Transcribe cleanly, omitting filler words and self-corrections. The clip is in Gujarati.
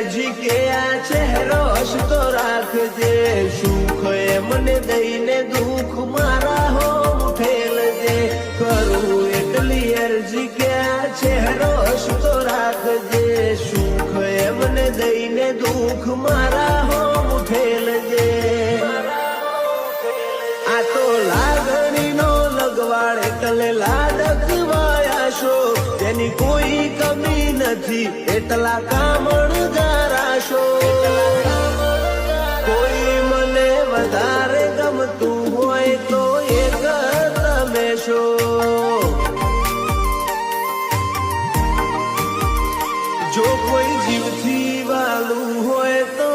અરજી કે આ ચહેરો હસતો રાખજે, સુખ મને દઈને દુઃખ મારા હો ઉઠેલજે, કરું એટલી અરજી કે આ ચહેરો હસતો રાખજે, સુખ મને દઈને દુઃખ મારા હો ઉઠેલજે. આ તો લાગણીનો લગવાડ એટલે લાડકવાયા છો, તેની કોઈ કમી નથી એટલા કામણદાર છો. કોઈ મને વધારે ગમતું હોય તો એક તમે છો. જો કોઈ જીવથી વાલું હોય તો